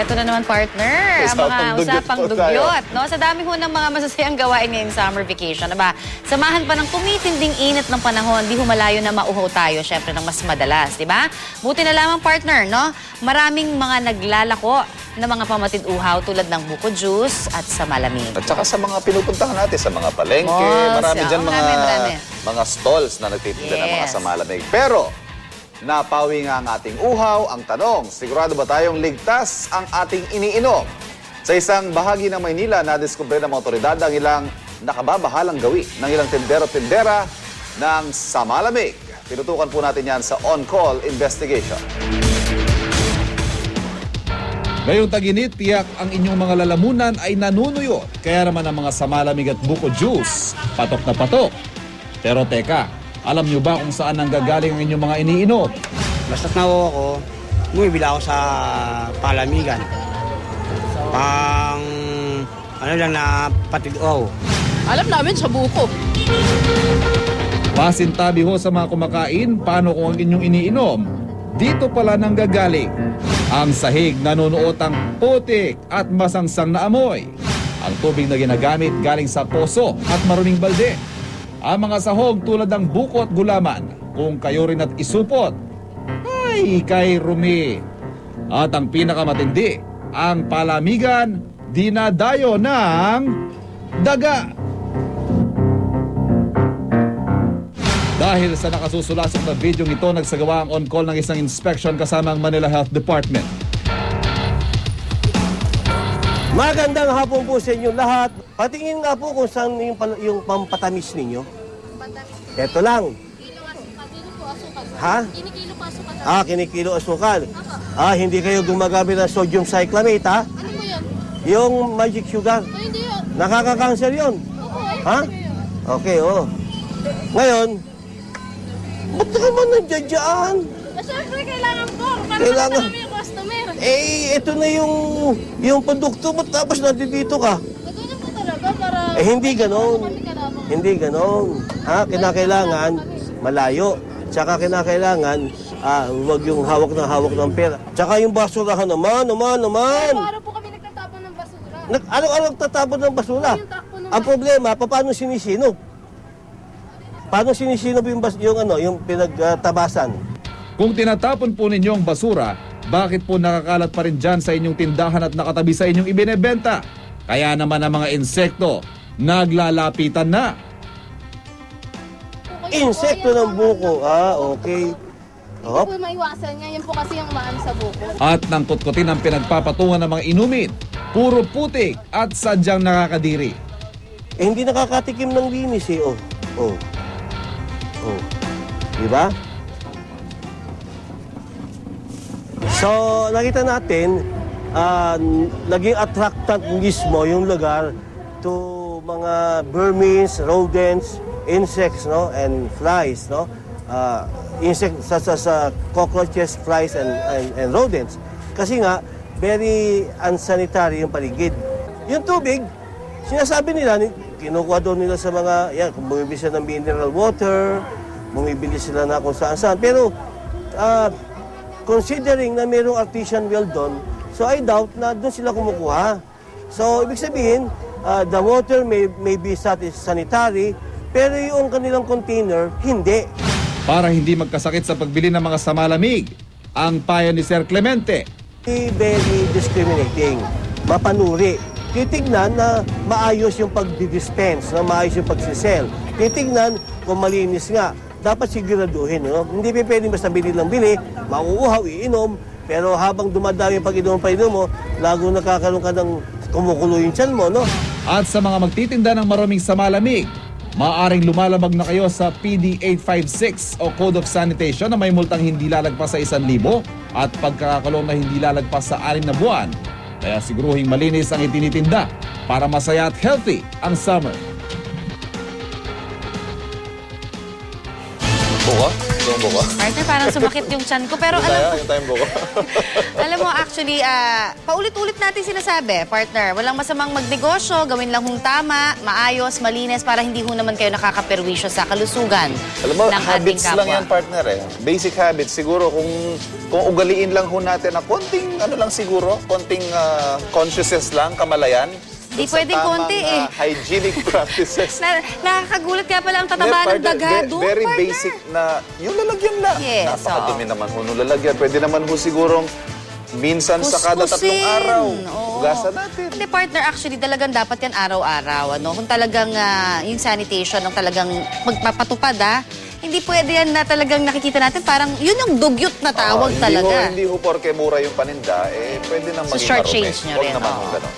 Eto na naman, partner, ang mga usapang dugyot. No? Sa dami ho ng mga masasayang gawain ngayong summer vacation. Aba, samahan pa ng tumitinding init ng panahon, di humalayo na mauhaw tayo, syempre ng mas madalas, di ba? Buti na lamang, partner, no? Maraming mga naglalako na mga pamatid uhaw tulad ng buko juice at sa malamig. At saka sa mga pinupuntahan natin, sa mga palengke, marami dyan mga stalls na nagtitinda ng mga sa malamig. Pero, napawi nga ang ating uhaw. Ang tanong, sigurado ba tayong ligtas ang ating iniinom? Sa isang bahagi ng Maynila, nadiskubre ng mga otoridad ang ilang nakababahalang gawi ng ilang tindero-tindera ng samalamig. Tinutukan po natin yan sa on-call investigation. Ngayong tag-init, tiyak ang inyong mga lalamunan ay nanunuyot. Kaya naman ang mga samalamig at buko juice, patok na patok. Pero teka, alam nyo ba kung saan nanggagaling ang inyong mga iniinom? Basta't nawawa ko, bumibili ako sa palamigan. Pang, ano lang na patid-ow. Alam namin sa buko. Pasintabi ho sa mga kumakain, paano kung ang inyong iniinom? Dito pala nanggagaling. Ang sahig nanunuot ang putik at masangsang na amoy. Ang tubig na ginagamit galing sa poso at maruming balde. Ang mga sahog tulad ng buko at gulaman, kung kayo rin at isupot, ay kay rumi. At ang pinakamatindi, ang palamigan, dinadayo ng daga. Dahil sa nakasusulasok na video ito, nagsagawa ang on-call ng isang inspection kasama ang Manila Health Department. Magandang hapon po sa inyo lahat. Patingin nga po kung saan yung pampatamis ninyo. Ito lang. Ha? Kinikilo po asukal. Kinikilo asukal. Hindi kayo gumagamit ng sodium cyclamate, ha? Ano po yan? Yung magic sugar. Hindi yun. Nakaka-cancer yun. Ha? Okay, Ngayon, ba't ka naman nandiyan? Siyempre, kailangan po. Para Kailangan. namin yung customer. Ito na yung produkto mo, tapos nandito ka. Ganyan po talaga para... Hindi ganon. Kami kalaban. Hindi ganon. Kinakailangan malayo. Tsaka kinakailangan huwag yung hawak ng pera. Tsaka yung basurahan naman. Araw-araw po kami nagtatapon ng basura. Araw-araw tatapon ng basura. Yung takbo ng Ang problema, paano sinisino? Paano sinisino yung pinagtabasan? Kung tinatapon po ninyo ang basura, bakit po nakakalat pa rin dyan sa inyong tindahan at nakatabi sa inyong ibinebenta? Kaya naman ang mga insekto, naglalapitan na. Insekto ng buko. Okay. Hindi po maiwasan niya. Yan po kasi yung umaan sa buko. At nang kutkutin ang pinagpapatungan ng mga inumin, puro putik at sadyang nakakadiri. Hindi nakakatikim ng linis Diba? So, nakita natin, naging attractant mismo yung lugar to mga vermins, rodents, insects, and flies, insects such as cockroaches, flies, and rodents. Kasi nga, very unsanitary yung paligid. Yung tubig, sinasabi nila, kinukuha doon nila sa mga, kung bumibili sila ng mineral water, bumibili sila na kung saan-saan. Pero, considering na mayroong artesian well doon, so I doubt na doon sila kumukuha. So, ibig sabihin, the water may be sanitary, pero yung kanilang container, hindi. Para hindi magkasakit sa pagbili ng mga samalamig, ang payo ni Sir Clemente. Very discriminating, mapanuri. Titignan na maayos yung pagdidispense, maayos yung pagsisell. Titignan kung malinis nga. Dapat siguraduhin, Hindi pwedeng basta bili lang bili, mauuhaw, iinom, pero habang dumadami yung pag-inom mo, lago nakakaroon ka ng kumukulo yung tiyan mo, At sa mga magtitinda ng maruming samalamig, maaaring lumalabag na kayo sa PD 856 o Code of Sanitation na may multang hindi lalagpas sa 1,000 at pagkakakulong na hindi lalagpas sa 6 na buwan. Kaya siguruhing malinis ang itinitinda para masaya at healthy ang summer. So buko. Partner, parang sumakit yung chan ko. Pero Yung tayong buko. alam mo, actually, paulit-ulit natin sinasabi, partner, walang masamang magnegosyo, gawin lang hong tama, maayos, malinis, para hindi ho naman kayo nakakaperwisyo sa kalusugan Alam mo, ng ating habits kapwa. lang yan, partner eh. Basic habits. Siguro kung ugaliin lang ho natin na konting, konting consciousness lang, kamalayan. Di sa pwedeng tamang, konti eh. Hygienic practices. Nakakagulat kaya pala ang tataba ng daga doon, Very partner. basic na, yung lalagyan lang. Yes, Napakadumi naman ho nung lalagyan. Pwede naman ho sigurong minsan sa kada 3 araw. Oo. Hugasan natin. Hindi, partner, actually, talagang dapat yan araw-araw. Kung talagang yung sanitation ang talagang magpapatupad, hindi pwede yan na talagang nakikita natin. Parang yun yung dugyot na tawag talaga. Hindi ho porke mura yung paninda, pwede nang So, maging short marumi. change nyo Huwag rin. naman Oo. ho ganon.